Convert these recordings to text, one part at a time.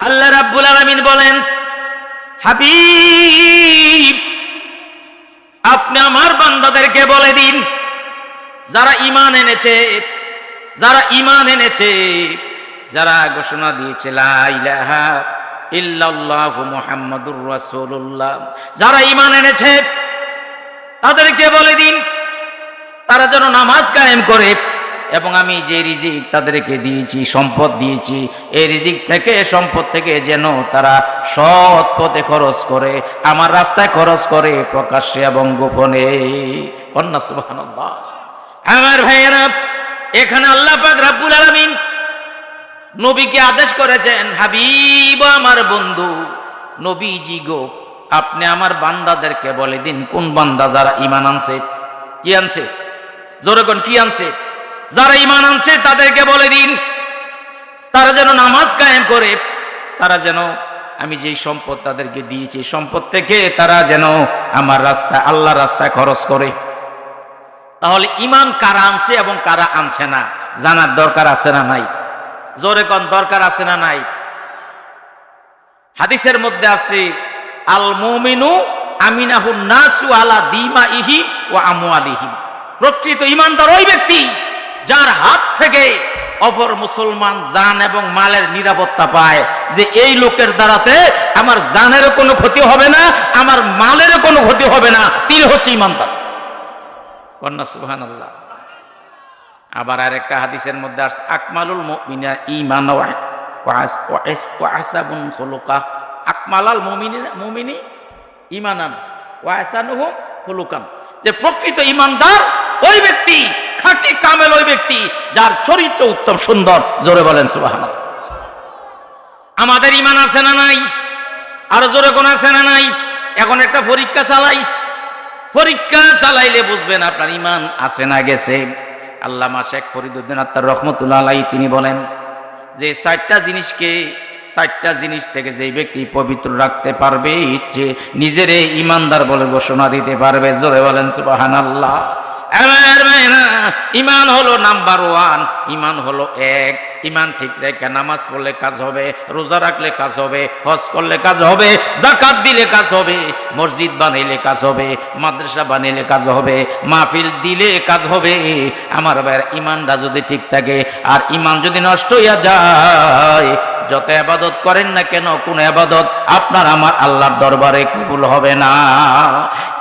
আল্লাহ রাব্বুল আলামিন বলেন, হাবিব আপনি আমার বান্দাদেরকে বলে দিন, যারা ঈমান এনেছে, যারা ঘোষণা দিয়েছে লা ইলাহা ইল্লাল্লাহু মুহাম্মাদুর রাসূলুল্লাহ, যারা ঈমান এনেছে তাদেরকে বলে দিন তারা যেন নামাজ কায়েম করে, এবং আমি যে রিজিক তাদেরকে দিয়েছি, সম্পদ দিয়েছি, এই রিজিক থেকে, সম্পদ থেকে যেন তারা সৎ পথে খরচ করে, আমার রাস্তায় খরচ করে, প্রকাশ্যে এবং গোপনে। কন্যা সুবহানাল্লাহ। আমার ভাইয়েরা, এখানে আল্লাহ পাক রব্বুল আলামিন নবীকে আদেশ করেছেন, হাবিব আমার বন্ধু নবীজি গো, আপনি আমার বান্দাদেরকে বলে দিন, কোন বান্দা? যারা ঈমান আনছে। কি আনছে? জোরে কোন, কি আনছে? যারা ঈমান আনছে তাদেরকে বলে দিন তারা যেন নামাজ কায়েম করে, তারা যেন আমি যেই সম্পদ তাদেরকে দিয়েছি, সম্পদ থেকে তারা যেন আমার রাস্তায়, আল্লাহর রাস্তায় খরচ করে। তাহলে ঈমান কারা আনছে এবং কারা আনছে না জানার দরকার আছে না নাই? জোরে কোন, দরকার আছে না নাই? হাদিসের মধ্যে আছে, আল মুমিনু আমিনাহুন নাসু আলা দিমাইহি ওয়া আমওয়ালিহি। প্রকৃত ঈমানদার ওই ব্যক্তি যার হাত থেকে অপর মুসলমান জান এবং মালের নিরাপত্তা পায়, যে এই লোকের দ্বারাতে আমার জানেরও কোনো ক্ষতি হবে না, আমার মালেরও কোনো ক্ষতি হবে না, তিনি হচ্ছে ঈমানদার। কন্যা সুবহানাল্লাহ। আবার আরেকটা হাদিসের মধ্যে আছে, আকমালুল মুমিনিনা ঈমানা ওয়া আহসানুহুম খুলুকা। আকমালাল মুমিনি ঈমানান ওয়া আহসানুহুম খুলুকান। যে প্রকৃত ঈমানদার ওই ব্যক্তি, খাঁটি কামেল ওই ব্যক্তি যার চরিত্র উত্তম সুন্দর। জোরে বলেন সুবহানাল্লাহ। আমাদের ঈমান আছে না নাই? আর জোরে কোন আছে না নাই? এখন একটা পরীক্ষা চালাইলে বুঝবেন আপনার ঈমান আছে না গেছে। আল্লামা শেখ ফরিদউদ্দীন আত্মার রহমতুল্লাহ আলাইহি তিনি বলেন যে চারটা জিনিস থেকে যেই ব্যক্তি পবিত্র রাখতে পারবে, ইচ্ছে নিজেরে ঈমানদার বলে ঘোষণা দিতে পারবে। জোরে বলেন সুবহানাল্লাহ। আমার ভাইরা, ঈমান হলো নাম্বার 1। ঈমান হলো 1। ঈমান ঠিক রেখে নামাজ পড়লে কাজ হবে, রোজা রাখলে কাজ হবে, হজ করলে কাজ হবে, যাকাত দিলে কাজ হবে, মসজিদ বানাইলে কাজ হবে, মাদ্রাসা বানাইলে কাজ হবে, মাহফিল দিলে কাজ হবে। আমার ভাইরা, ঈমানটা যদি ঠিক থাকে আর ঈমান যদি নষ্ট হইয়া যায়, যত ইবাদত করেন না কেন, কোন ইবাদত আপনার আমার আল্লাহর দরবারে কবুল হবে না।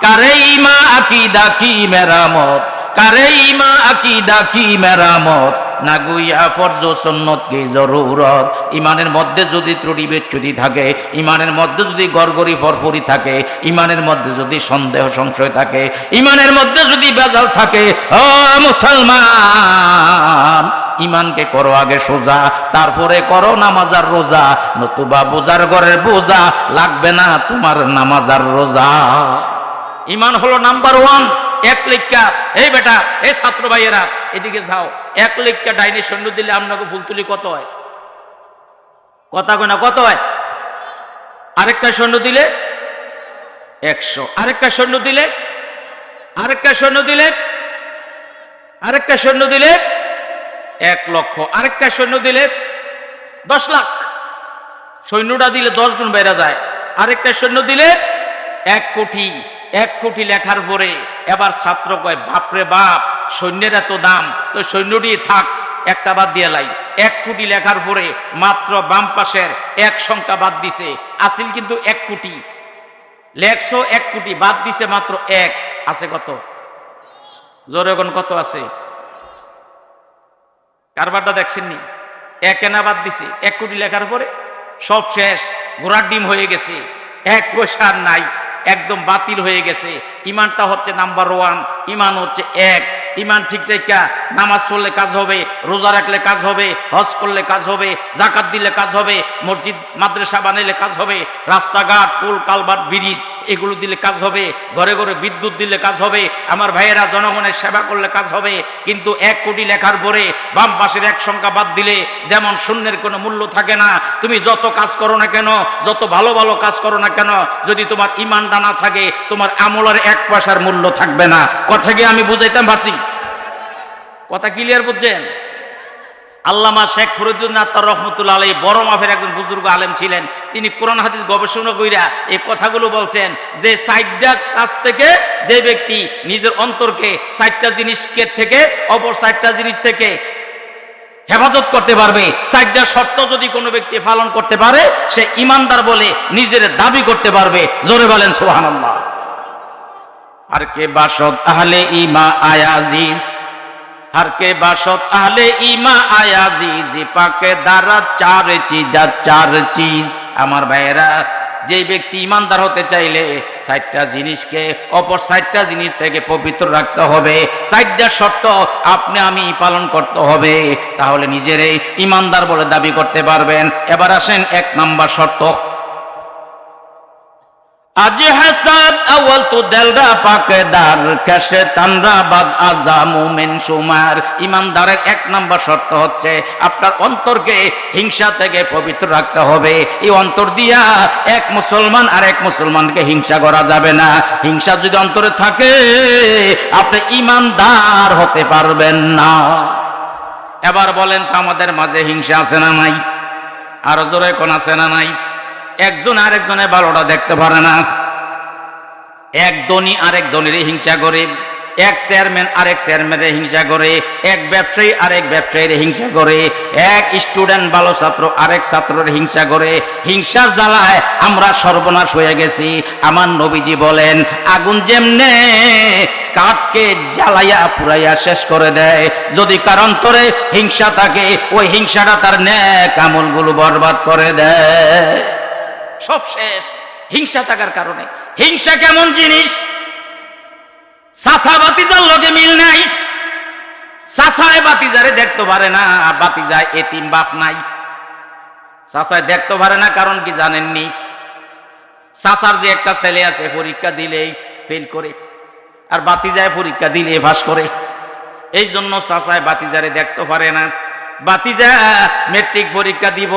কারে ঈমান আকীদা কি মেরামত, কারে ঈমান আকীদা কি মেরামত, না গুইয়া ফরজ সুন্নত কি জরুরত। ঈমানের মধ্যে যদি ত্রুটি বিচ্যুতি থাকে, ঈমানের মধ্যে যদি গড়গড়ি ফরফরি থাকে, ঈমানের মধ্যে যদি সন্দেহ সংশয় থাকে, ঈমানের মধ্যে যদি বেজাল থাকে, ও মুসলমান, ঈমানকে করো আগে সোজা, তারপরে করো নামাজ আর রোজা, নতুবা বোঝার ঘরের বোঝা লাগবে না তোমার নামাজ আর রোজা। ঈমান হলো নাম্বার 1। 1 লিখা, এই বেটা, এই ছাত্র ভাইয়েরা এদিকে যাও, 1 লিখা ডাইনি সৈন্য দিলে আপনাকে ফুল তুলি কত হয়? কথা কয় না, কত হয়? আরেকটা সৈন্য দিলে 100, আরেকটা সৈন্য দিলে, আরেকটা সৈন্য দিলে, আরেকটা সৈন্য দিলে 1 লক্ষ, আরেকটা সৈন্য দিলে 10 লাখ। সৈন্যটা দিলে 10 গুণ বেড়ে যায়। আরেকটা সৈন্য দিলে 1 কোটি। 1 কোটি লেখার পরে এবার ছাত্র কয়, বাপরে বাপ, সৈন্যের এত দাম, তো সৈন্যটি থাক, একটা বাদ দিয়ে লাই। 1 কোটি লেখার পরে মাত্র বাম পাশের 1 সংখ্যা বাদ দিছে, আসিল কিন্তু 1 কোটি। লেখছো 1 কোটি, বাদ দিছে মাত্র 1, আছে কত? জোরে কোন, কত আছে? কারবারটা দেখছেননি? 1 এনা বাদ দিছে, 1 কোটি লেখার পরে সব শেষ, ঘোড়ার ডিম হয়ে গেছে, 1 পয়সা নাই, একদম বাতিল হয়ে গেছে। ঈমানটা হচ্ছে নাম্বার 1। ঈমান হচ্ছে 1। ঈমান ঠিক রেখা নামাজ পড়লে কাজ হবে, রোজা রাখলে কাজ হবে, হজ করলে কাজ হবে, যাকাত দিলে কাজ হবে, মসজিদ মাদ্রাসা বানাইলে কাজ হবে, রাস্তাঘাট, পুল কালভার্ট, ব্রিজ এগুলো দিলে কাজ হবে, ঘরে ঘরে বিদ্যুৎ দিলে কাজ হবে, আমার ভাইয়েরা জনগণের সেবা করলে কাজ হবে। কিন্তু 1 কোটি লেখার পরে বাম পাশের 1 সংখ্যা বাদ দিলে যেমন শূন্যের কোনো মূল্য থাকে না। তুমি যত কাজ করো না কেন, যত ভালো ভালো কাজ করো না কেন, যদি তোমার ঈমানটা না থাকে, তোমার আমলের 1 পয়সার মূল্য থাকবে না। কথা কি আমি বুঝাইতাম পারছি? কথা ক্লিয়ার বুঝছেন? আল্লামা শেখ ফরিদুদ্দীন আত্মার রহমতুল্লাহ আলাইহি বড় মাপের একজন বুজুর্গ আলেম ছিলেন। তিনি কোরআন হাদিস গবেষণা কইরা এই কথাগুলো বলছেন যে 60টা কাজ থেকে যে ব্যক্তি নিজের অন্তরকে 60টা জিনিসকে থেকে অপর 60টা জিনিস থেকে হেফাজত করতে পারবে, 60টা শর্ত যদি কোনো ব্যক্তি পালন করতে পারে সে ইমানদার বলে নিজের দাবি করতে পারবে। জোরে বলেন সুবহানাল্লাহ। আর কে বাসত আহলে ইমা আয়াজিজ, हर के बासत आहले इमा आयाजीज पाके द्वारा चार चीज আমার ভাইয়েরা যে ব্যক্তি ইমানদার হতে চাইলে 60টা জিনিসকে অপর 60টা জিনিস থেকে পবিত্র রাখতে হবে, 60টা শর্ত আপনি আমি পালন করতে হবে, তাহলে নিজেরে ইমানদার বলে দাবি করতে পারবেন। এবার আসেন 1 নাম্বার শর্ত। आज हसद अव्वल तो दिलरा पाकेदार कैसे तनरा बाद आजा मुमिन शुमार। ईमानदारेर 1 নম্বর শর্ত হচ্ছে আপনার অন্তরকে হিংসা থেকে পবিত্র রাখতে হবে। এই অন্তর দিয়া এক মুসলমান আর এক মুসলমানকে হিংসা করা যাবে না। হিংসা যদি অন্তরে থাকে আপনি ইমানদার হতে পারবেন না। এবার বলেন তো আমাদের মাঝে হিংসা আছে না নাই? আর জোরে কোন আছে না নাই? একজন আরেকজনের ভালোটা দেখতে পারে না, এক ধনী আরেক ধনীর হিংসা করে, এক চেয়ারম্যান আরেক চেয়ারম্যানের হিংসা করে, এক ব্যবসায়ী আরেক ব্যবসায়ীর হিংসা করে, এক স্টুডেন্ট ভালো ছাত্র আরেক ছাত্রের হিংসা করে। হিংসার জ্বালায় আমরা সর্বনাশ হয়ে গেছি। আমার নবীজি বলেন আগুন যেমনে কাঠকে জ্বালাইয়া পুরাইয়া শেষ করে দেয়, যদি কার অন্তরে হিংসা থাকে ওই হিংসাটা তার নেক আমলগুলো বরবাদ করে দেয়, সব শেষ হিংসা থাকার কারণে। হিংসা কেমন জিনিস? চাচা বাতিজার লগে মিল নাই, চাচায় বাতিজারে দেখতে পারে না, বাতিজায় এতিম বাপ নাই। চাচায় দেখতে পারে না কারণ কি জানেননি? চাচার যে একটা ছেলে আছে পরীক্ষা দিলেই ফেল করে, আর বাতিজায় পরীক্ষা দিলে পাস করে। এই জন্য চাচায় বাতিজারে দেখতে পারে না। বাতিজা মেট্রিক পরীক্ষা দিব,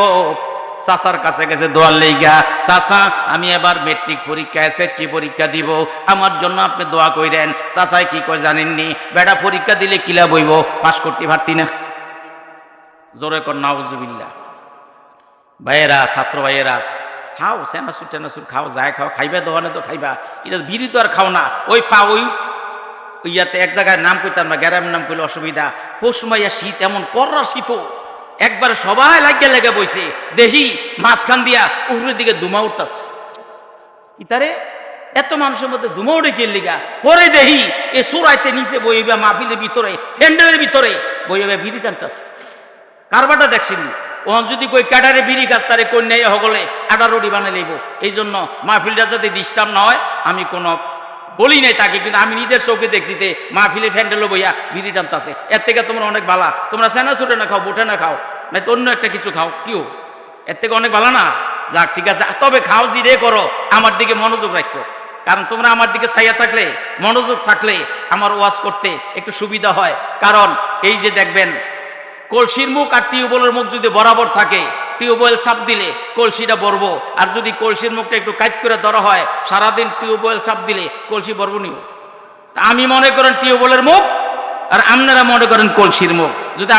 চাচার কাছে গেছে দোয়ার লেগা, চাচা আমি এবার মেট্রিক পরীক্ষা এসএসসি পরীক্ষা দিব, আমার জন্য আপনি দোয়া কইরেন। চাচাই কি কয় জানেননি? বেটা পরীক্ষা দিলে কিলা বইব, পাস করতে পারতি না। জোরে কর নাউজুবিল্লাহ। ভাইয়েরা, ছাত্র ভাইয়েরা, খাও সেনাসুর টেনাসুর খাও, যায় খাও, খাইবা দোকানে তো খাইবা, এটা বিড়ি তো আর খাও না। ওই ওই ইয়াতে এক জায়গায় নাম কইতাম না, গ্রামের নাম কইলে অসুবিধা। পৌষমাইয়া শীত এমন কররা শীত, একবার সবাই লাগিয়ে লেগে বইছে, দেখি মাঝখান দিয়া উপরের দিকে ধুমা উঠতেছে। ইতারে এত মানুষের মধ্যে ধুমা উঠে কে লিগা? পরে দেখি এ সুরাইতে নিচে বইবে, মাহফিলের ভিতরে প্যান্ডেলের ভিতরে বইবে বিড়ি টানতেছে। কারবারটা দেখছেন? ওখান যদি কই ক্যাডারে বিড়ি গাছ তারে কন্যাই হগলে আটা রুটি বানিয়ে লইব। এই জন্য মাহফিলটা যাতে ডিস্টার্ব না হয় আমি কোনো বলি নাই তাকে, কিন্তু আমি নিজের চোখে দেখছি যে মাহফিলে ফ্যান্ডেলো বইয়া বিড়ি টানতেছে। এর থেকে তোমরা অনেক ভালা, তোমরা সেনা ছুটে না খাও, বুটে না খাও, না তো অন্য একটা কিছু খাও, কিও এর থেকে অনেক ভালো না। যাক ঠিক আছে, তবে খাও জিরে করো, আমার দিকে মনোযোগ রাখো। কারণ তোমরা আমার দিকে ছাইয়া থাকলে, মনোযোগ থাকলে আমার ওয়াজ করতে একটু সুবিধা হয়। কারণ এই যে দেখবেন কলসির মুখ আর টিউবওয়েলের মুখ যদি বরাবর থাকে, টিউবওয়েল চাপ দিলে কলসিটা ভরবো, আর যদি কলসির মুখটা একটু কাইট করে ধরা হয় সারাদিন টিউবওয়েল চাপ দিলে কলসি ভরবো নিও। আমি মনে করেন টিউবওয়েলের মুখ আর আপনারা মনে করেন কলসির মুখ। যদি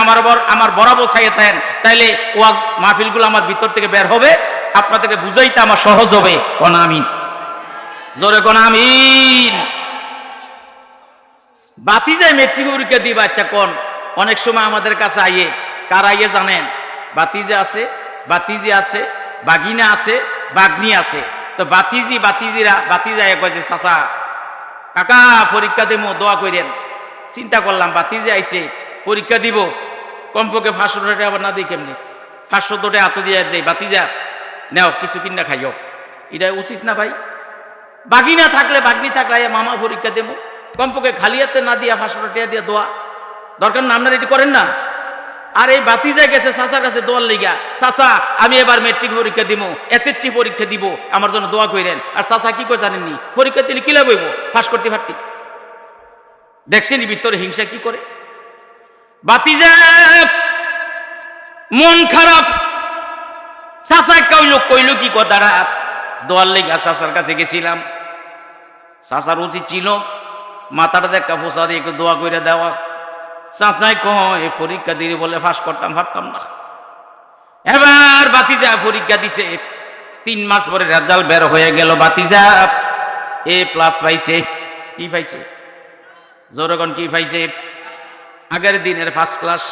আমার বরাবর ছাইয়ে থাকেন তাইলে ওয়াজ মাহফিলগুলো আমার ভিতর থেকে বের হবে, আপনাদেরকে বুঝাইতে আমার সহজ হবে। কোন আমিন, জোরে কোন আমিন। বাতি যায় মেট্রিক পরীক্ষা দিবা, আচ্ছা কোন অনেক সময় আমাদের কাছে আইয়ে, কার আইয়ে জানেন? বাতিজা আছে, বাতিজি আছে, বাগিনা আছে, বাগনি আছে। তো বাতিজা কয়েছে চাচা কাকা পরীক্ষা দেবো, দোয়া করেন। চিন্তা করলাম বাতিজা আইছে পরীক্ষা দিব, কমপক্ষে 500 টাকা আবার না দিই কেমনি? 500 টাকা হাতে দিয়ে যাই, বাতিজা নেও কিছু কিনা খাইও, এটা উচিত না ভাই? বাগিনা থাকলে বাগনি থাকলে মামা পরীক্ষা দেবো, কমপক্ষে খালি হাতে না দিয়া 500 টাকা দিয়ে দোয়া দরকার না? আপনারা এটি করেন না? আর এই বাতিজা গেছে চাচার কাছে দোয়ার লিগা, চাচা আমি এবার মেট্রিক পরীক্ষা দিব, এসএসসি পরীক্ষা দিব, আমার জন্য দোয়া করেন। আর চাচা কি করে জানেননি? পরীক্ষা দিলে কিলা বইব, পাস করতে পারতি। দেখছেন ভিতরে হিংসা কি করে? বাতিজা মন খারাপ, চাচা কইল কি কথাটা? দোয়ার লিগা চাচার কাছে গেছিলাম, চাচার উচিত ছিল মাথাটাতে একটা ফোসা দিয়ে একটু দোয়া করে দেওয়া। চাচাই কয় পরীক্ষা দিলে বলে ফাঁস করতাম পারতাম না। এবার বাতিজা পরীক্ষা দিছে, 3 মাস পরে রেজাল্ট বের হয়ে গেল, বাতিজা A+ পাইছে। কি পাইছে? জোরগণ কি পাইছে? আগের দিনের ফার্স্ট ক্লাস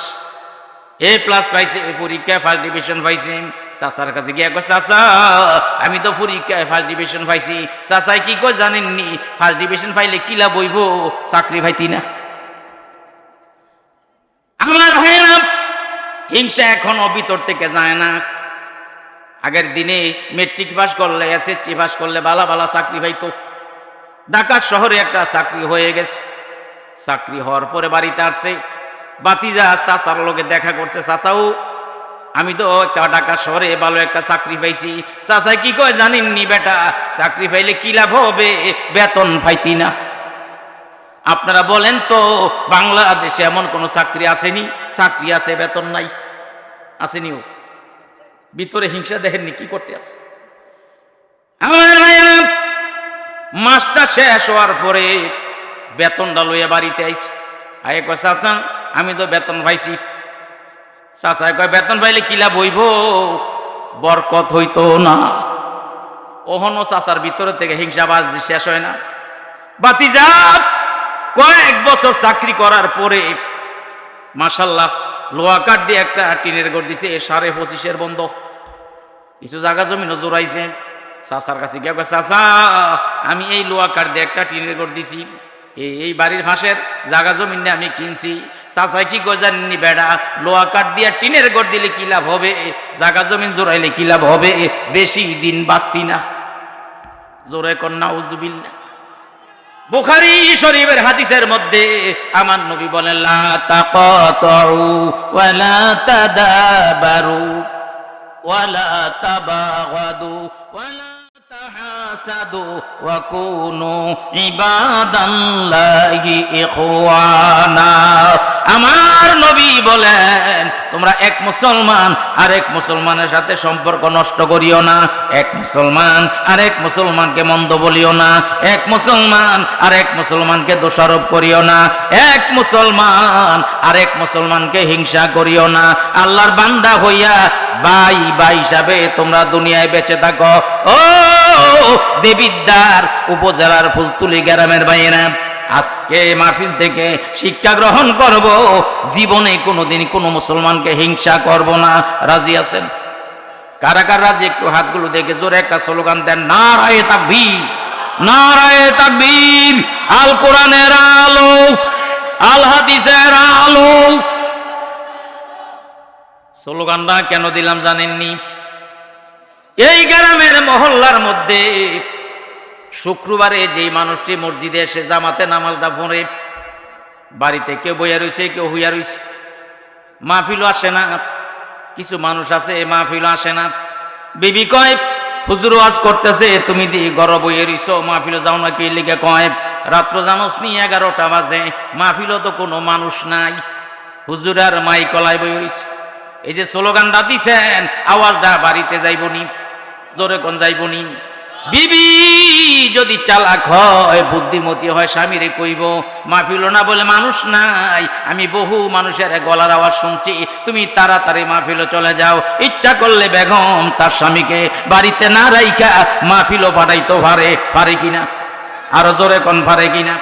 A+ পাইছে, পরীক্ষায় ফার্স্ট ডিভিশন পাইছে। চাচার কাছে গিয়ে কয় চাচা আমি তো পরীক্ষায় ফার্স্ট ডিভিশন পাইছি। চাচাই কি কয় জানেননি ফার্স্ট ডিভিশন পাইলে কি লাভ হইব? চাকরি পাইতি না। আমার ভাইয়েরা, হিংসা এখনো ভিতর থেকে যায় না। আগের দিনে মেট্রিক পাস করলে, SSC পাস করলে বালা বালা চাকরি পাইতো। ঢাকা শহরে একটা চাকরি হয়ে গেছে। চাকরি হওয়ার পরে বাড়িতে আসছে, বাতিজা চাচার লগে দেখা করছে। চাচাও আমি তো একটা ঢাকা শহরে ভালো একটা চাকরি পাইছি। চাচাই কি কয় জানেননি বেটা চাকরি পাইলে কি লাভ হবে? বেতন পাইতি না। আপনারা বলেন তো বাংলাদেশে এমন কোন চাকরি আসেনি? চাকরি আছে বেতন নাই, আসেনিও। ভিতরে হিংসা দেখেননি কি করতে আছে। আমার ভাইয়েরা, মাসটা শেষ হওয়ার পরে বেতনটা লইয়া বাড়িতে আইছি। আয় কয় চাচা আমি তো বেতন পাইছি। চাচা কয় বেতন পাইলে কি লাভ হইব? বরকত হইতো না। ওহনো চাচার ভিতরে থেকে হিংসা বাজি শেষ হয় না। বাতিজা কয়েক বছর চাকরি করার পরে মাশাআল্লাহ লোহা কাঠ দিয়ে একটা টিনের ঘর দিছে, 25.5 বন্ধ। কিছু জায়গা জমিনও জোড়াইছে। চাচার কাছে গিয়ে কয় চাচা আমি এই লোহা কাঠ দিয়ে একটা টিনের ঘর দিছি, এই বাড়ির ফাঁসের জায়গা জমিন নিয়ে আমি কিনছি। চাচাই কি কয় জানেননি বেড়া লোহা কাঠ দিয়ে টিনের ঘর দিলে কি লাভ হবে? জায়গা জমিন জোড়াইলে কি লাভ হবে? বেশি দিন বাঁচতি না। জোরে কন্যা উজুবিল্লাহ। বুখারী শরীফের হাদিসের মধ্যে আমার নবী বলেন লা তাকাতু ওয়া লা তাদাবারু ওয়া লা তাবাগাদু ওয়া লা তাহাসাদু ওয়া কুনু ইবাদাল্লাহি ইখওয়ানা। আমার নবী বলেন তোমরা এক মুসলমান আরেক মুসলমানের সাথে সম্পর্ক নষ্ট করিও না। এক মুসলমান আরেক মুসলমানকে মন্দ বলিও না। এক মুসলমান আরেক মুসলমানকে দোষারোপ করিও না। এক মুসলমান আরেক মুসলমানকে হিংসা করিও না। আল্লাহর বান্দা হইয়া ভাই ভাই হিসাবে তোমরা দুনিয়ায় বেঁচে থাকো। ও দেবিদ্বার উপজেলার ফুলতুলি গ্রামের ভাইয়েরা, আজকে মাহফিল থেকে শিক্ষা গ্রহণ করব, জীবনে কোনোদিন কোনো মুসলমানকে হিংসা করব না। রাজি আছেন? কারা কারা রাজি? একটু হাতগুলো দেখে জোরে একটা স্লোগান দেন, নারায়ে তাকবীর, নারায়ে তাকবীর। আল কোরআনের আলো, আল হাদিসের আলো। স্লোগানটা কেন দিলাম জানেননি? এই গ্রামের মহল্লার মধ্যে শুক্রবারে যেই মানুষটি মসজিদে এসে জামাতে নামাজটা পড়ে, বাড়িতে কেউ বইয়া রয়েছে কেউ হইয়া রয়েছে, মাহফিলও আসে না। কিছু মানুষ আছে মাহফিলও আসে না। বিবি কয় হুজুর ওয়াজ করতেছে তুমি দি ঘর বইয়ে রইছো, মাহফিলও যাও না কি লিখে? কয় রাত্র জানোস নি 11টা বাজে, মাহফিলও তো কোনো মানুষ নাই, হুজুর আর মাই কলাই বইয়ে রইছে। এই যে স্লোগানটা দিছেন আওয়াজটা বাড়িতে যাইবনি, জোরে কোন যাইবনি। বিবি যদি চালাক হয় বুদ্ধিমতী হয় স্বামীরে কইব মাহফিলও না বলে মানুষ নাই, আমি বহু মানুষের গলার আওয়াজ শুনছি, তুমি তাড়াতাড়ি মাহফিলও চলে যাও। ইচ্ছা করলে বেগম তার স্বামীকে বাড়িতে না রাইখা মাহফিলও পাঠাইতে পারে কিনা? আরো জোরে কোন পারে কিনা?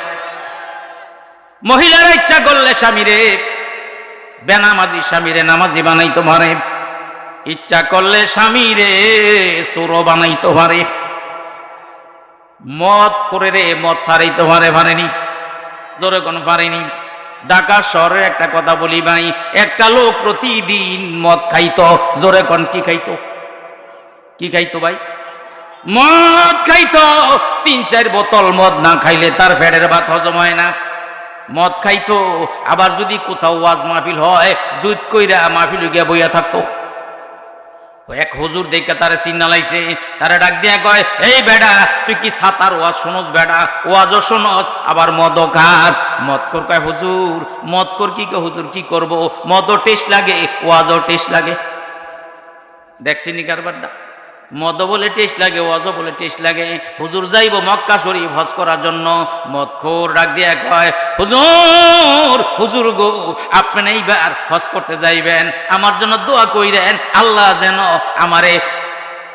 মহিলারা ইচ্ছা করলে স্বামীরে বেনামাজি স্বামীরে নামাজি বানাইতে পারে, ইচ্ছা করলে স্বামীরে চোরও বানাইতে পারে, মদ করে রে মদ ছাড়াইতে পারেনি, জোরে কোন পারেনি। ঢাকা শহরের একটা কথা বলি ভাই, একটা লোক প্রতিদিন মদ খাইতো, জোরে কোন কি খাইতো? কি খাইতো ভাই? মদ খাইতো। 3-4 বোতল মদ না খাইলে তার পেটের ভাত হজম হয় না। মদ খাইতো। আবার যদি কোথাও ওয়াজ মাহফিল হয় জুত কইরা মাহফিল গিয়া বইয়া থাকতো। এক হুজুর দেখে তারে সিগনালাইছে, তারা ডাক দিয়া কয় এই বেডা তুই কি সাতার ওয়াজ শোনস? বেডা ওয়াজও শোনস আবার মদও খাস? মদ কর? কয় হুজুর মদ কর কি? হুজুর কি করব, মদও টেস্ট লাগে ওয়াজও টেস্ট লাগে। দেখছিনি কারবারটা? মদ বলে টেস্ট লাগে, ওয়াজও বলে টেস্ট লাগে। হুজুর যাইব মক্কা শরীফ হজ করার জন্য, মদখোর ডাক দিয়া কয়, হুজুর হুজুর গো, আপনি এইবার হজ করতে যাইবেন, আমার জন্য দোয়া কইরেন, আল্লাহ যেন আমারে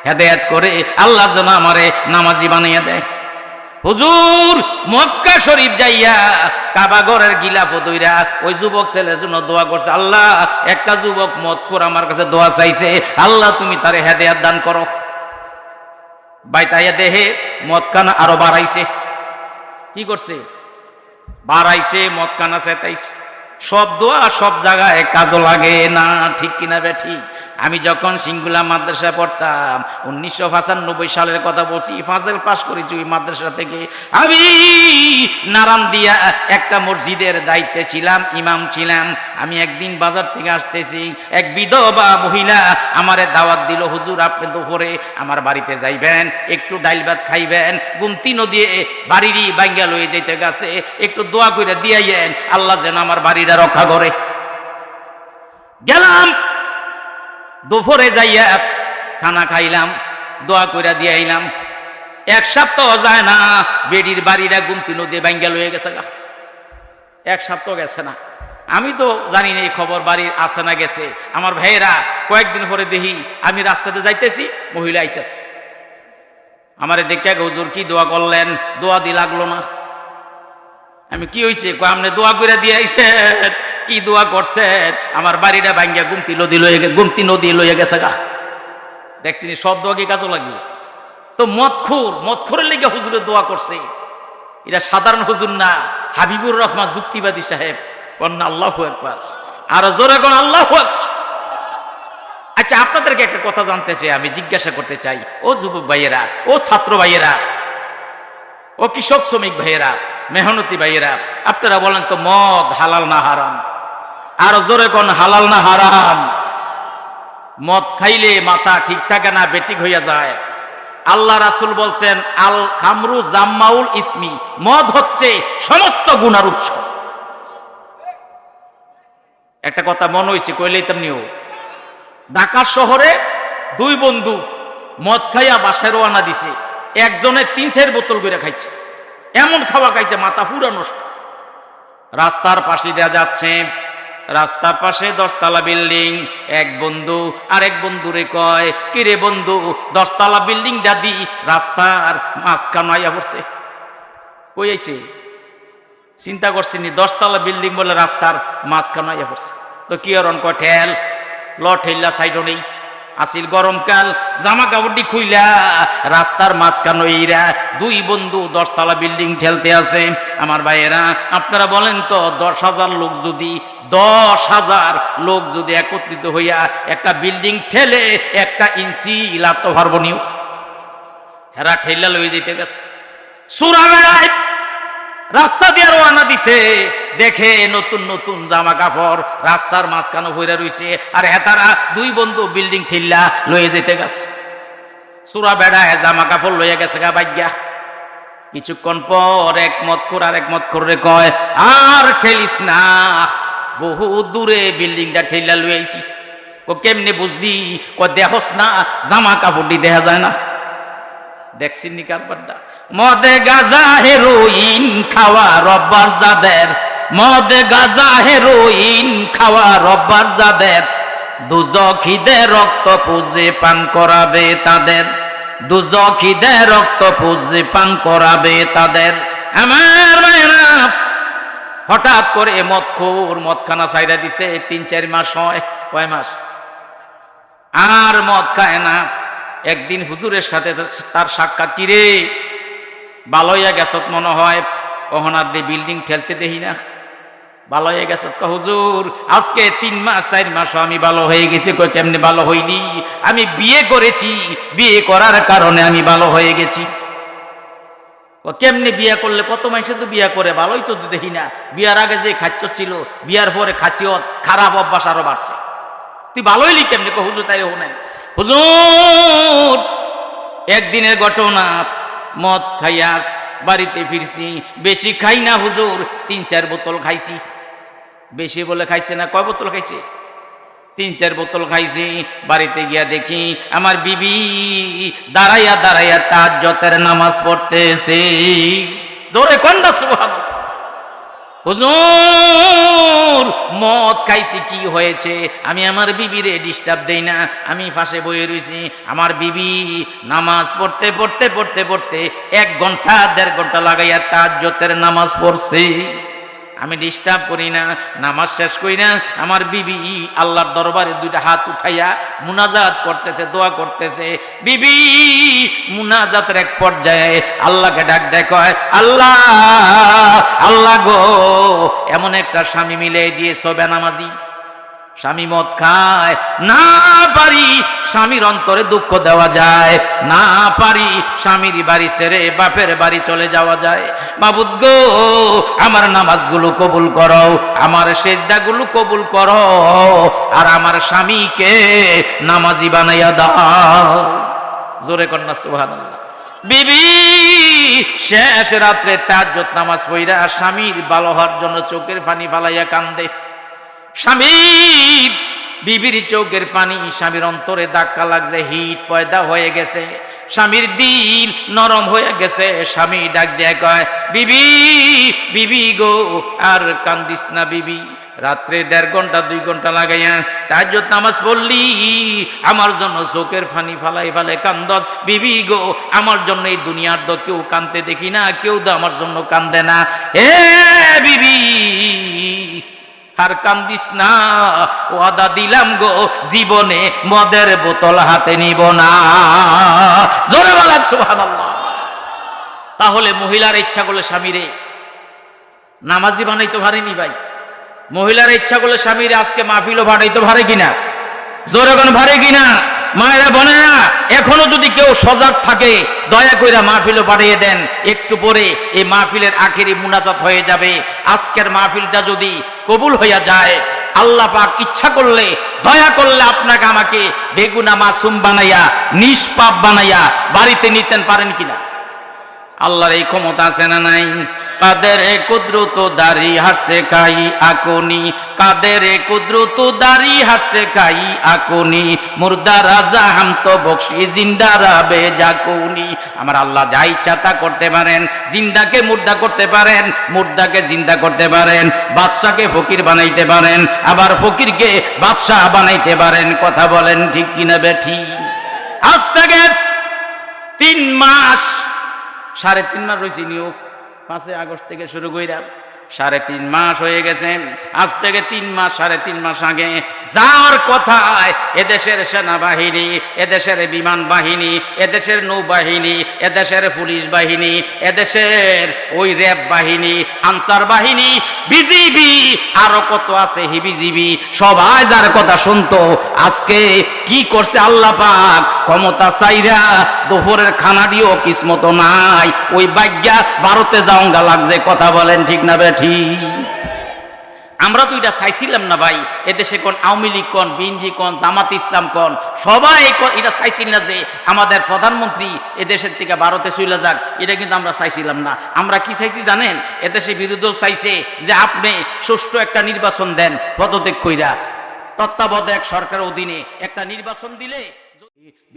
হেদায়েত করে, আল্লাহ যেন আমারে নামাজি বানিয়ে দেয়। হুজুর মক্কা শরীফ যাইয়া কাবা ঘরের গিলাফ দইরা ওই যুবক ছেলের জন্য দোয়া করছে, আল্লাহ একটা যুবক মদখোর আমার কাছে দোয়া চাইছে, আল্লাহ তুমি তারে হেদায়েত দান করো। বাইতাইয়া দেহে মদখানা আরো বাড়াইছে। কি করছে? বাড়াইছে, মদখানা চেতাইছে। সব দোয়া সব জায়গায় কাজও লাগে না, ঠিক কিনা বে ঠিক? আমি যখন সিঙ্গুলা মাদ্রাসায় পড়তাম, 1995 সালের কথা বলছি, ফাজেল পাশ করেছি ওই মাদ্রাসা থেকে। আমি নারান দিয়া একটা মসজিদের দায়িত্বে ছিলাম, ইমাম ছিলাম। আমি একদিন বাজার থেকে আসতেছি, এক বিধবা মহিলা আমারে দাওয়াত দিল, হুজুর আপনি দুপুরে আমার বাড়িতে যাইবেন, একটু ডাইল ভাত খাইবেন, গুমতি নদী বাড়িরই বাঙ্গা লয়ে যাইতে গেছে, একটু দোয়া করে দিয়াইয়েন, আল্লাহ যেন আমার বাড়িটা রক্ষা করে। গেলাম, দুপুরে যাইয়া খানা খাইলাম, দোয়া কইরা দিয়ে আইলাম। এক সপ্তাহ যায় না, বেডির বাড়িটা গুমতি নদী বাঙ্গা লয়ে গেছে গা। এক সপ্তাহ গেছে না, আমি তো জানি না এই খবর বাড়ির আছে না গেছে। আমার ভাইয়েরা কয়েকদিন পরে দেখি আমি রাস্তাতে যাইতেছি, মহিলা আইতেছে, আমারে দেখে, হুজুর কি দোয়া করলেন? দোয়া দি লাগলো না। আমি কি হয়েছে? আপনি দোয়া করে দিয়ে আইছেন? কি দোয়া করছেন? আমার বাড়িটা ভাঙ্গিয়া গুমতি নদী লইয়া গেছে গা। দেখছিনি সব দোয়া কি কাজও লাগে? তো মদখোরের লেগে হুজুরে দোয়া করছে। এটা সাধারণ হুজুর না, হাবিবুর রহমান যুক্তিবাদী সাহেব। কন্যা আল্লাহু আকবার, আর জোরে কোন আল্লাহু আকবার। আচ্ছা, আপনাদেরকে একটা কথা জানতে চাই, আমি জিজ্ঞাসা করতে চাই, ও যুবক ভাইয়েরা, ও ছাত্র ভাইয়েরা, ও কৃষক শ্রমিক ভাইয়েরা, মেহনতি ভাইয়েরা, আপনারা বলেন তো মদ হালাল না হারাম? আর জোরে কোন হালাল না হারাম? মদ খাইলে মাথা ঠিক থাকে না, বেঠিক হইয়া যায়। আল্লাহ রাসূল বলছেন, আল খামরু জাম্মাউল ইসমি, মদ হচ্ছে সমস্ত গুনার উৎস। একটা কথা মনে হইছে, কইলেই তেমনিও। ঢাকা শহরে দুই বন্ধু মদ খাইয়া বাসায় রওনা দিছে, একজনে 3-4 বোতল করে খাইছে, এমন খাওয়া খাইছে মাথা পুরা নষ্ট। রাস্তার পাশে দেয়া যাচ্ছে, রাস্তার পাশে 10 তলা বিল্ডিং। এক বন্ধু আরেক বন্ধুরে কয়, কি রে বন্ধু, 10 তলা বিল্ডিং দাদি রাস্তার মাঝখানে আইয়া পড়ছে। কই আইছে? চিন্তা করছিনি, 10 তলা বিল্ডিং বলে রাস্তার মাঝখানে আইয়া পড়ছে। তো কি অরণ কয়, ঠেল ল, ঠেললা সাইডও নেই। আসিল গরমকাল, জামা কাপড়টি খুইলা রাস্তার মাঝখানে এইরা দুই বন্ধু 10 তলা বিল্ডিং ঠেলতে আছে। আমার ভাইয়েরা, আপনারা বলেন তো, 10,000 লোক যদি 10,000 লোক যদি একত্রিত হইয়া একটা বিল্ডিং ঠেলে 1 ইঞ্চি লাত্ত পারব নিও? হেরা ঠেলা লয়ে যেতে গেছে, সুরা বেড়ায় রাস্তা দিয়ে রওনা দিছে, দেখে নতুন নতুন জামা কাপড় রাস্তার মাঝখানে হইরা রইছে, আর হেতারা দুই বন্ধু বিল্ডিং ঠেলা লয়ে যেতে গেছে। সুরা বেড়ায় জামা কাপড় লইয়া গেছে গা বাইগা। কিছুক্ষণ পর এক মদখোর রে কয়, আর ঠেলিস না, বহু দূরে বিল্ডিংটা ঠেলা লই আইছি। ও কেমনে বুঝলি? কয় দেখস না, জামা কাপড়টি দেখা যায় না। দেখছিস নি কারবারটা? মদে গাজা হেরোইন খাওয়া রব্বার যাদের, মদে গাজা হেরোইন খাওয়া রব্বার যাদের, দুজখিদের রক্ত পুজে পান করাবে তাদের, দুজখিদের রক্ত পুজে পান করাবে তাদের। আমার ভাইরা, হঠাৎ করে মদখোর মদখানা ছাইড়া দিছে। 3-4 মাস হয়, কয় মাস আর মদ খায় না। একদিন হুজুরের সাথে তার সাক্ষাৎ, কি রে ভালো হইয়া গেছত মনে হয়, ওহনার দিয়ে বিল্ডিং ঠেলতে দেখি না, ভালো হয়ে গেছ? হুজুর আজকে 3 মাস 4 মাস আমি ভালো হয়ে গেছি। কই কেমনে ভালো হইলি? আমি বিয়ে করেছি, বিয়ে করার কারণে আমি ভালো হয়ে গেছি। কেমনে বিয়ে করলে? কত মানুষে তো বিয়ে করে, ভালোই তো দেখি না। বিয়ার আগে যে খাচ্ছ ছিল, বিয়ার পরে খাচ্ছিয়ত খারাপ অভ্যাস আরো বাড়ছে। তুই ভালো হইলি কেমনে? হুজুর তাইলে শোনেন, হুজুর একদিনের ঘটনা, মদ খাইয়া বাড়িতে ফিরছি, বেশি খাই না হুজুর, 3-4 বোতল খাইছি। বেশি বলে খাইছে না, কয় বোতল খাইছে? 3-4 বোতল খাইছি। বাড়িতে গিয়া দেখি আমার বিবি দাঁড়াইয়া দাঁড়াইয়া তাহাজ্জুদের নামাজ পড়তেছে। জোরে কন্যা সুবহানাল্লাহ। হুজুর মদ খাইছি কি হয়েছে? আমি আমার বিবিরে ডিস্টার্ব দেই না, আমি পাশে বসে রইছি। আমার বিবি নামাজ পড়তে পড়তে পড়তে পড়তে 1 ঘন্টা 1.5 ঘন্টা লাগাইয়া তাহাজ্জুদের নামাজ পড়ছে। আমি ডিস্টার্ব করি না, নামাজ শেষ করি না। আমার বিবি আল্লাহর দরবারে 2টা হাত উঠাইয়া মুনাজাত করতেছে, দোয়া করতেছে। বিবি মুনাজাতের এক পর্যায়ে আল্লাহকে ডাক দেয়, কয় আল্লাহ আল্লাহ গো, এমন একটা স্বামী মিলে দিয়েছ বেনামাজি। স্বামী মদ খায়, না পারি স্বামীর অন্তরে দুঃখ দেওয়া যায়, না পারি স্বামীর বাড়ি ছেড়ে বাপের বাড়ি চলে যাওয়া যায়। মাবুদ গো, আমার নামাজগুলো কবুল করো, আমার সেজদাগুলো কবুল করো, আর আমার স্বামীকে নামাজি বানাইয়া দাও। জোরে কন্যা সুবহানাল্লাহ। বিবি শেষ রাত্রে তাহাজ্জুদ নামাজ পড়া স্বামীর ভালো হওয়ার জন্য চোখের পানি ফালাইয়া কান্দে। স্বামীর বিবির চোখের পানি স্বামীর অন্তরে ধাক্কা লাগছে, হিট পয়দা হয়ে গেছে, স্বামীর দিল নরম হয়ে গেছে। স্বামী ডাক দিয়ে কয়, বিবি বিবি গো, আর কান্দিস না বিবি। রাত্রে 1.5 ঘন্টা 2 ঘন্টা লাগাইয়া তাহাজ্জুদ নামাজ পড়লি, আমার জন্য চোখের পানি ফালাই ফালাই কান্দস। বিবি গো, আমার জন্য এই দুনিয়ার তো কেউ কান্দতে দেখি না, কেউ তো আমার জন্য কান্দে না। এ বিবি আর কান্দিস না, ওয়াদা দিলাম গো, জীবনে মদের বোতল হাতে নিব না। জোরে বলেন সুবহানাল্লাহ। তাহলে মহিলার ইচ্ছা করলে স্বামীরে নামাজি বানাইতে পারেনি ভাই? মহিলার ইচ্ছা করলে স্বামীরে আজকে মাহফিলও ভাড়াইতে পারে কিনা? জোরে কোন ভারে কিনা? মায়েরা বোনেরা, এখনো যদি কেউ সজাগ থাকে দয়া কইরা মাহফিলও পাঠিয়ে দেন। একটু পরে এই মাহফিলের আখেরি মুনাজাত হয়ে যাবে। আজকের মাহফিলটা যদি কবুল হইয়া যায়, আল্লাহ পাক ইচ্ছা করলে দয়া করলে আপনাকে আমাকে বেগুনা মাসুম বানাইয়া নিষ্পাপ বানাইয়া বাড়িতে নিতেন পারেন কিনা? আল্লাহর এই ক্ষমতা আছে না নাই? কাদের কুদরত দাড়ি হাসে খাই আকনি, কাদের কুদরত দাড়ি হাসে খাই আকনি, মুর্দা রাজা হাম তো বকশি জিন্দারা বেজাকুনি। আমার আল্লাহ যা ইচ্ছা তা করতে পারেন। জিন্দাকে মুর্দা করতে পারেন, মুর্দাকে জিন্দা করতে পারেন, বাদশাকে ফকির বানাইতে পারেন, আবার ফকিরকে বাদশাহ বানাইতে পারেন। কথা বলেন ঠিক কিনা বেঠি? আজ থেকে 3 মাস 3.5 মাস রয়েছে নিয়োগ। 5 আগস্ট থেকে শুরু কইরা 3.5 মাস হয়ে গেছে। আজ থেকে 3 মাস 3.5 মাস আগে যার কথায় এদেশের সেনাবাহিনী, এদেশের বিমান বাহিনী, এদেশের নৌবাহিনী, এদেশের পুলিশ বাহিনী, এদেশের ওই র্যাব বাহিনী, আনসার বাহিনী, বিজিবি, আরো কত আছে হিবিজিবি, সবাই যার কথা শুনতো, আজকে কি করছে আল্লাহ পাক? ক্ষমতা চাইরা দুপুরের খানা দিও কিসমত নাই, ওই বাগ্যা ভারতে যাওঙ্গা লাগছে। কথা বলেন ঠিক না বেঠি? আমরা তো এটা চাইছিলাম না ভাই। এদেশে কোন আওয়ামী লীগ কোন, বিএনপি কোন, জামাত ইসলাম কোন, সবাই এটা চাইছিল না যে আমাদের প্রধানমন্ত্রী এদেশের থেকে ভারতে চলে যাক। এটা কিন্তু আমরা চাইছিলাম না। আমরা কি চাইছি জানেন? এদেশে বিরোধী দল চাইছে যে আপনি সুষ্ঠু একটা নির্বাচন দেন, পদত্যাগ কইরা তত্ত্বাবধায়ক সরকারের অধীনে একটা নির্বাচন দিলে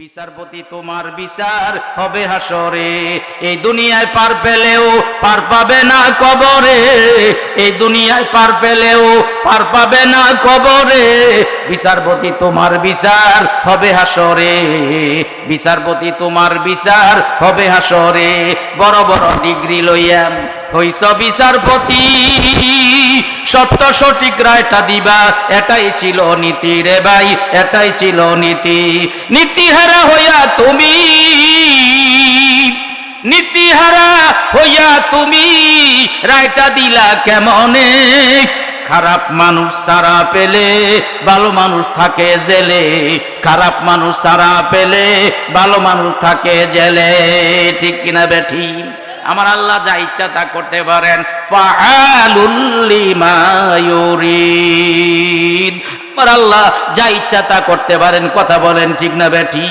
বিচারপতি তোমার বিচার হবে হাসরে। এই দুনিয়ায় পার পেলেও পার পাবে না কবরে, এই দুনিয়ায় পার পেলেও পার পাবে না কবরে। বিচারপতি তোমার বিচার হবে হাসরে, বিচারপতি তোমার বিচার হবে হাসরে। বড় বড় ডিগ্রি লইয়া হইছ বিচারপতি, সত্য সঠিক রায়টা দিবা, এটাই ছিল নীতি রে ভাই, এটাই ছিল নীতি। নীতিহারা হইয়া তুমি, নীতিহারা হইয়া তুমি রায়টা দিলা কেমনে? খারাপ মানুষ সারা পেলে ভালো মানুষ থাকে জেলে, খারাপ মানুষ সারা পেলে ভালো মানুষ থাকে জেলে। ঠিক কিনা বেঠি? আমার আল্লাহ যা ইচ্ছা তা করতে পারেন। ফাআলুল লিমা ইউরিদ, আমার আল্লাহ যা ইচ্ছা তা করতে পারেন। কথা বলেন ঠিক না বেঠি?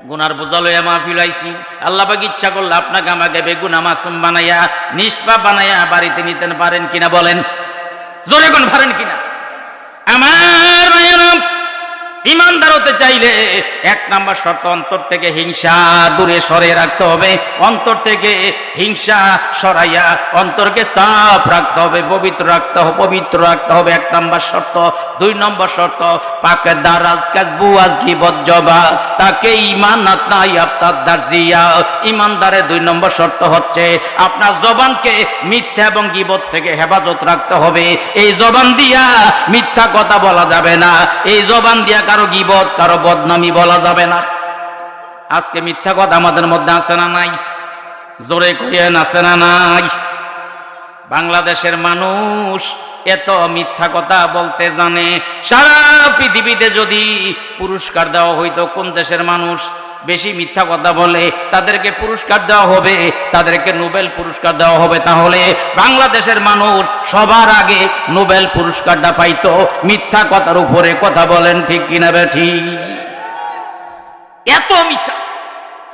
গুনার বোঝা লইয়া মাহফিল আইছি, আল্লাহ পাক ইচ্ছা করলে আপনাকে আমাকে বেগুনা মাসুম বানাইয়া নিষ্পাপ বানাইয়া বাড়িতে নিতেন পারেন কিনা? বলেন জোরে কোন পারেন কিনা? আমার ভাইয়েরা, ইমানদার হতে চাইলে এক নাম্বার শর্ত অন্তর থেকে হিংসা দূরে সরে রাখতে হবে। অন্তর থেকে হিংসা সরাইয়া অন্তরকে সাফ রাখতে হবে, পবিত্র রাখতে হবে এক নাম্বার শর্ত। দুই নম্বর শর্ত পাকে দারাজ কাজবু আজকি বজ্জবা তাকে ইমানাত নাই আপনার দার্জিয়া। ইমানদারের দুই নম্বর শর্ত হচ্ছে আপনার জবানকে মিথ্যা এবং গীবত থেকে হেফাজত রাখতে হবে। এই জবান দিয়া মিথ্যা কথা বলা যাবে না, এই জবান দিয়া কারো গীবত কারো বদনামি বলা যাবে না। আজকে মিথ্যা কথা আমাদের মধ্যে আছে না নাই? জোরে কইয়েন আছে না নাই? বাংলাদেশের মানুষ এত মিথ্যা কথা বলতে জানে। সারা পৃথিবীতে যদি পুরস্কার দেওয়া হইতো কোন দেশের মানুষ বেশি মিথ্যা কথা বলে তাদেরকে পুরস্কার দেওয়া হবে, তাদেরকে নোবেল পুরস্কার দেওয়া হবে, তাহলে বাংলাদেশের মানুষ সবার আগে নোবেল পুরস্কারটা পাইতো মিথ্যা কথার উপরে। কথা বলেন ঠিক কিনা বেঠি? এত মিশা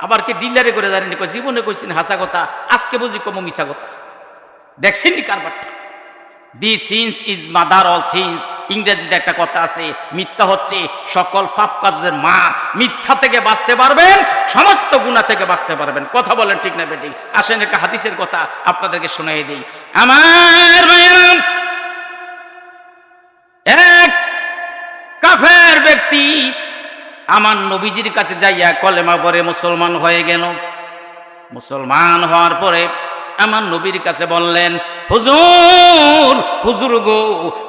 আবার কি ডিলারে করে জানেন, জীবনে কইছেন হাসা কথা, আজকে বুঝি কম মিশা কথা। দেখছেন নি কারবারটা? The sins is mother all sins. ইংরেজিতে একটা কথা আছে, মিথ্যা হচ্ছে সকল পাপ কাজের মা। মিথ্যা থেকে বাঁচতে পারবেন, সমস্ত গুনাহ থেকে বাঁচতে পারবেন। কথা বলেন ঠিক না বেটি? আসেন একটা হাদিসের কথা আপনাদেরকে শুনিয়ে দিই। আমার ভাইয়েরা, এক কাফের ব্যক্তি আমার নবীজির কাছে যাইয়া কলেমা পড়ে মুসলমান হয়ে গেল। মুসলমান হওয়ার পরে আমার নবীর কাছে বললেন, হুজুর হুজুর গো,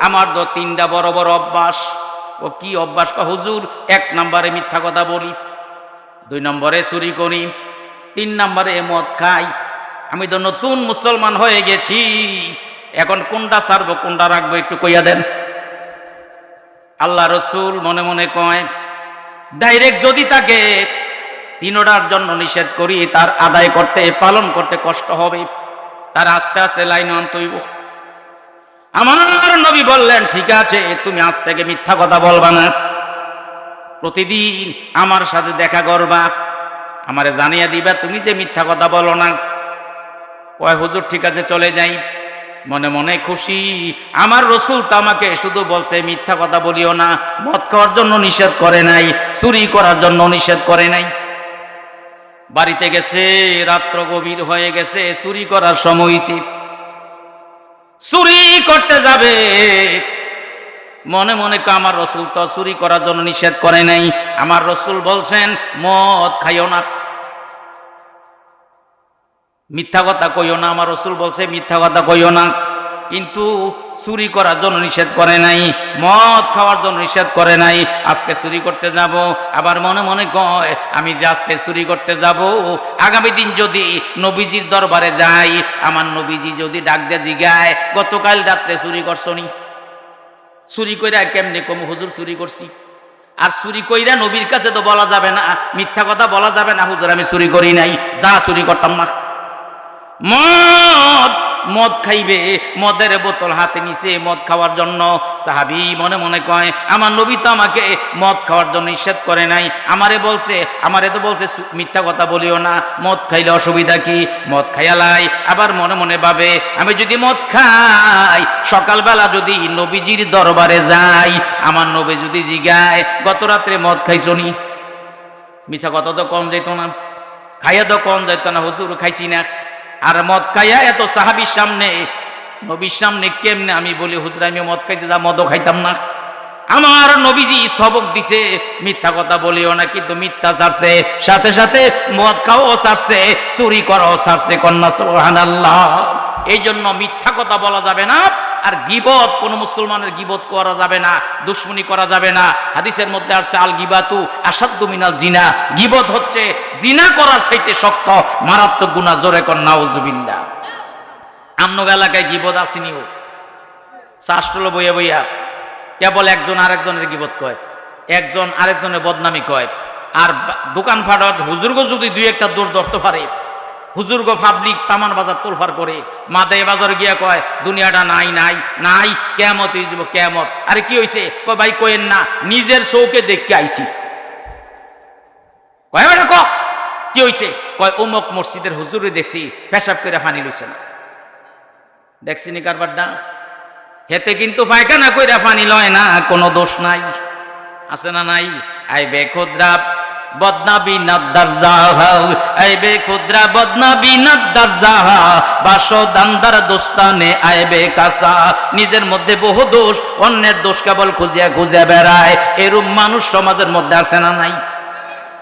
আমার তো তিনটা বড় বড় অভ্যাস। ও কি অভ্যাস? হুজুর, এক নম্বরে মিথ্যা কথা বলি, দুই নম্বরে চুরি করি, তিন নম্বরে মদ খাই। আমি তো নতুন মুসলমান হয়ে গেছি, এখন কোনটা ছাড়বো কোনটা রাখবো একটু কইয়া দেন। আল্লাহ রসুল মনে মনে কয়, ডাইরেক্ট যদি তাকে তিনটার জন্য নিষেধ করি তার আদায় করতে পালন করতে কষ্ট হবে, তার আস্তে আস্তে লাইন আনতেইব। আমার নবী বললেন, ঠিক আছে, তুমি আজ থেকে মিথ্যা কথা বলবা না, প্রতিদিন আমার সাথে দেখা করবা, আমারে জানিয়ে দিবা তুমি যে মিথ্যা কথা বলো না। কয় হুজুর ঠিক আছে চলে যাই। মনে মনে খুশি, আমার রসুল তো আমাকে শুধু বলছে মিথ্যা কথা বলিও না, মদ খাওয়ার জন্য নিষেধ করে নাই, চুরি করার জন্য নিষেধ করে নাই। বাড়িতে গেছে, রাত্র গভীর হয়ে গেছে, চুরি করার সময় হয়েছে, চুরি করতে যাবে। মনে মনে আমার রসুল তো চুরি করার জন্য নিষেধ করে নাই, আমার রসুল বলছেন মদ খাইও না, মিথ্যা কথা কইও না, আমার রসুল বলছে মিথ্যা কথা কইও না। কিন্তু চুরি করার জন্য নিষেধ করে নাই, মদ খাওয়ার জন্য নিষেধ করে নাই। আজকে চুরি করতে যাব, আবার মনে মনে কয় আমি যে আজকে চুরি করতে যাব, আগামী দিন যদি নবীজির দরবারে যাই, আমার নবীজি যদি ডাক দিয়ে জিগায় গতকাল রাত্রে চুরি করছনি, চুরি কইরা কেমনে কম হুজুর চুরি করছি। আর চুরি কইরা নবীর কাছে তো বলা যাবে না, মিথ্যা কথা বলা যাবে না, হুজুর আমি চুরি করি নাই, যা চুরি করতাম না। মদ খাইবে, মদের বোতল হাতে নিছে মদ খাওয়ার জন্য। সাহাবী মনে মনে কয় আমার নবী তো আমাকে মদ খাওয়ার জন্য নিষেধ করে নাই, আমারে তো বলছে মিথ্যা কথা বলিও না, মদ খাইলে অসুবিধা কি, মদ খাইয়ালাই। আবার মনে মনে ভাবে আমি যদি মদ খাই, সকালবেলা যদি নবীজির দরবারে যাই, আমার নবী যদি জিগায় গত রাত্রে মদ খাইছনি, মিছা কথা তো কম যেত না, খাইয়া তো কম যেত না, হুজুর খাইছি না। আর মদ খাইয়া এত সাহাবীর সামনে নবীর সামনে কেমনে আমি বলি হুজুর আমি মদ খাইছি, যা মদও খাইতাম না। আমার নবীজি সবক দিছে মিথ্যা কথা বলিও না, কিন্তু মিথ্যা ছাড়ছে, সাথে সাথে মদ খাওয়াও ছাড়ছে, চুরি করাও ছাড়ছে। কন্যা সুবহানাল্লাহ। এই জন্য মিথ্যা কথা বলা যাবে না। আর গীবত, কোন মুসলমানের গীবত করা যাবে না, দুশমনি করা যাবে না। হাদিসের মধ্যে আসছে আল গীবাতু আসাদ্দু মিনাল জিনা, গীবত হচ্ছে জিনা করার চাইতে শক্ত মারাত্মক গুনাহ। জোরে কর নাউজুবিল্লাহ। আমনগ এলাকায় গীবত আসেনিও, শাস্ত্রল বইয়া বইয়া কেবল একজন আরেকজনের গীবত কয়, একজন আরেকজনের বদনামি কয়। আর দোকান ফাটত হুজুরগো যদি দুই একটা দূর ধরতে পারে, হুজুর্গ পাবলিক তামান বাজার তোলফার করে, মাদে বাজার গিয়া কয় দুনিয়াটা নাই নাই নাই, কেয়ামত হয়ে যাব কেয়ামত। আরে কি হয়েছে? কয় ভাই কয়েন না, নিজের চৌকে দেখতে আইছি। কয় বেটা ক কি হয়েছে? কয় অমুক মসজিদের হুজুরে দেখছি পেশাব করে পানি লইছে না। দেখছি নি কারবারটা? হেতে কিন্তু পায়খানা কইরা পানি লয় না, কোনো দোষ নাই। আছে না নাই? আইবে খুদরা বদনাবি নাদ্দার জাহা, আইবে খুদরা বদনাবি নাদ্দার জাহা, বাসো দান্দার দোস্তানে আইবে কাসা। নিজের মধ্যে বহু দোষ, অন্যের দোষ কেবল খুঁজিয়া খুঁজে বেড়ায়, এরূপ মানুষ সমাজের মধ্যে আছে না নাই?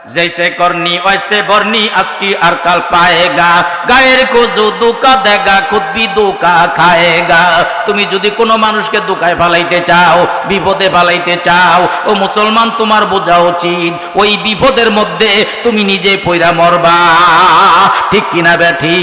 जैसे करनी वैसे बरनी आजकी और कल पाएगा, गायर को जो धोखा देगा खुद भी धोखा खाएगा। তুমি যদি কোনো মানুষকে ধোঁকায় ফেলাইতে চাও, বিপদে ফেলাইতে চাও, ও মুসলমান তোমার বোঝা উচিত ওই বিপদের মধ্যে তুমি নিজে পয়রা মরবা। ঠিক কিনা বেঠি?